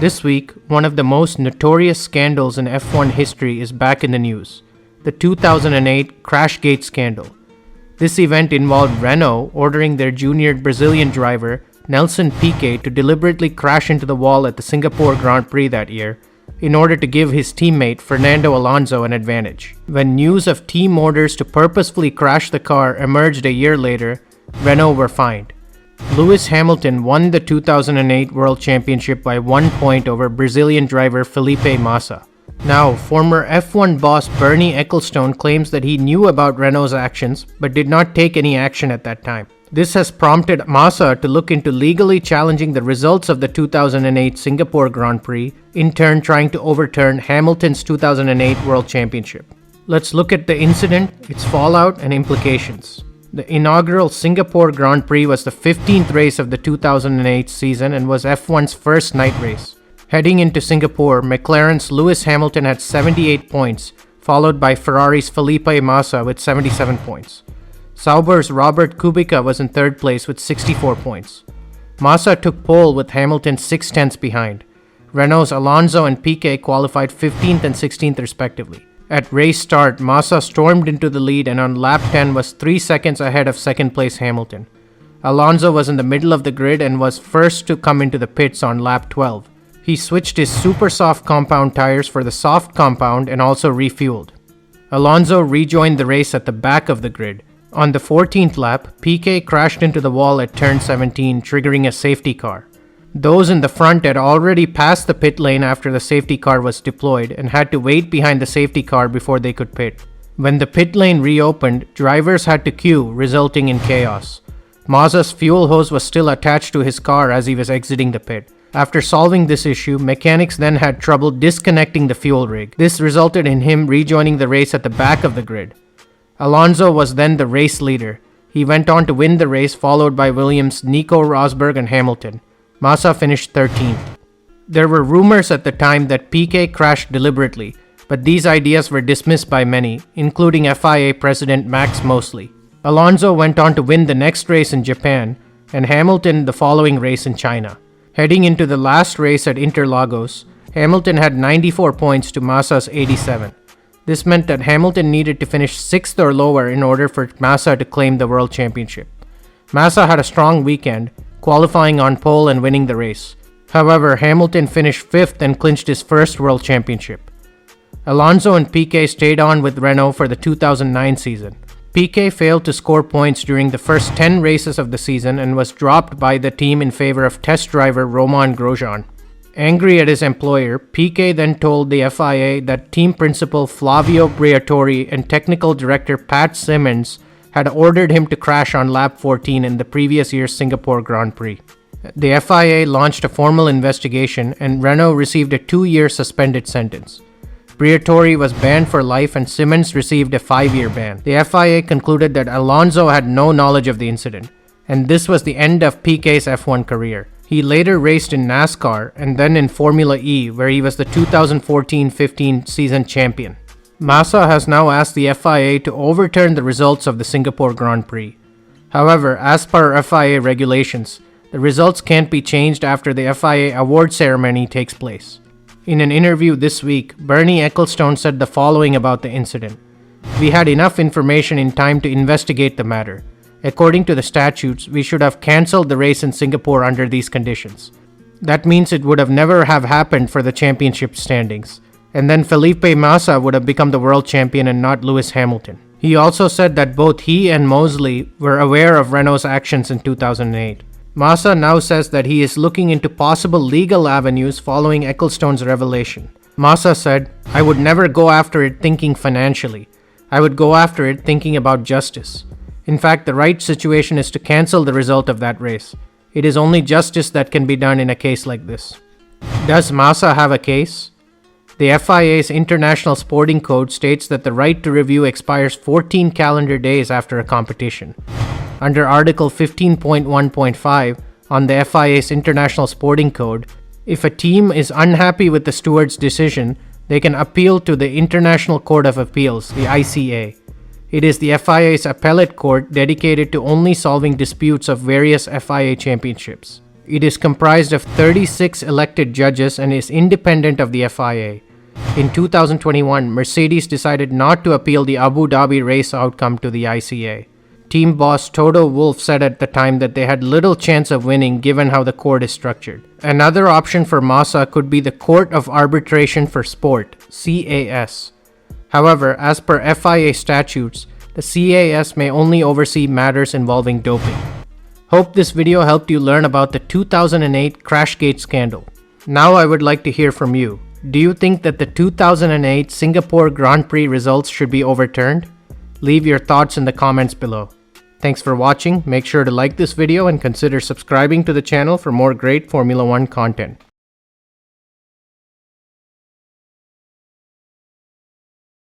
This week, one of the most notorious scandals in F1 history is back in the news: the 2008 CRASHGATE scandal. This event involved Renault ordering their junior Brazilian driver, Nelson Piquet, to deliberately crash into the wall at the Singapore Grand Prix that year in order to give his teammate Fernando Alonso an advantage. When news of team orders to purposefully crash the car emerged a year later, Renault were fined. Lewis Hamilton won the 2008 World Championship by 1 point over Brazilian driver Felipe Massa. Now, former F1 boss Bernie Ecclestone claims that he knew about Renault's actions but did not take any action at that time. This has prompted Massa to look into legally challenging the results of the 2008 Singapore Grand Prix, in turn trying to overturn Hamilton's 2008 World Championship. Let's look at the incident, its fallout, and implications. The inaugural Singapore Grand Prix was the 15th race of the 2008 season and was F1's first night race. Heading into Singapore, McLaren's Lewis Hamilton had 78 points, followed by Ferrari's Felipe Massa with 77 points. Sauber's Robert Kubica was in third place with 64 points. Massa took pole with Hamilton 6/10ths behind. Renault's Alonso and Piquet qualified 15th and 16th respectively. At race start, Massa stormed into the lead and on lap 10 was 3 seconds ahead of second place Hamilton. Alonso was in the middle of the grid and was first to come into the pits on lap 12. He switched his super soft compound tires for the soft compound and also refueled. Alonso rejoined the race at the back of the grid. On the 14th lap, Piquet crashed into the wall at turn 17, triggering a safety car. Those in the front had already passed the pit lane after the safety car was deployed and had to wait behind the safety car before they could pit. When the pit lane reopened, drivers had to queue, resulting in chaos. Massa's fuel hose was still attached to his car as he was exiting the pit. After solving this issue, mechanics then had trouble disconnecting the fuel rig. This resulted in him rejoining the race at the back of the grid. Alonso was then the race leader. He went on to win the race, followed by Williams' Nico Rosberg and Hamilton. Massa finished 13th. There were rumors at the time that Piquet crashed deliberately, but these ideas were dismissed by many, including FIA President Max Mosley. Alonso went on to win the next race in Japan, and Hamilton the following race in China. Heading into the last race at Interlagos, Hamilton had 94 points to Massa's 87. This meant that Hamilton needed to finish 6th or lower in order for Massa to claim the World Championship. Massa had a strong weekend, qualifying on pole and winning the race. However, Hamilton finished 5th and clinched his first World Championship. Alonso and Piquet stayed on with Renault for the 2009 season. Piquet failed to score points during the first 10 races of the season and was dropped by the team in favor of test driver Romain Grosjean. Angry at his employer, Piquet then told the FIA that team principal Flavio Briatore and technical director Pat Symonds had ordered him to crash on lap 14 in the previous year's Singapore Grand Prix. The FIA launched a formal investigation and Renault received a 2-year suspended sentence. Briatore was banned for life and Symonds received a 5-year ban. The FIA concluded that Alonso had no knowledge of the incident, and this was the end of Piquet's F1 career. He later raced in NASCAR and then in Formula E, where he was the 2014-15 season champion. Massa has now asked the FIA to overturn the results of the Singapore Grand Prix. However, as per FIA regulations, the results can't be changed after the FIA award ceremony takes place. In an interview this week, Bernie Ecclestone said the following about the incident: "We had enough information in time to investigate the matter. According to the statutes, we should have cancelled the race in Singapore under these conditions. That means it would have never have happened for the championship standings. And then Felipe Massa would have become the world champion and not Lewis Hamilton." He also said that both he and Mosley were aware of Renault's actions in 2008. Massa now says that he is looking into possible legal avenues following Ecclestone's revelation. Massa said, "I would never go after it thinking financially. I would go after it thinking about justice. In fact, the right situation is to cancel the result of that race. It is only justice that can be done in a case like this." Does Massa have a case? The FIA's International Sporting Code states that the right to review expires 14 calendar days after a competition. Under Article 15.1.5 on the FIA's International Sporting Code, if a team is unhappy with the steward's decision, they can appeal to the International Court of Appeals, the ICA. It is the FIA's appellate court dedicated to only solving disputes of various FIA championships. It is comprised of 36 elected judges and is independent of the FIA. In 2021, Mercedes decided not to appeal the Abu Dhabi race outcome to the ICA. Team boss Toto Wolff said at the time that they had little chance of winning given how the court is structured. Another option for Massa could be the Court of Arbitration for Sport, CAS. However, as per FIA statutes, the CAS may only oversee matters involving doping. Hope this video helped you learn about the 2008 CRASHGATE scandal. Now I would like to hear from you. Do you think that the 2008 Singapore Grand Prix results should be overturned? Leave your thoughts in the comments below. Thanks for watching. Make sure to like this video and consider subscribing to the channel for more great Formula One content.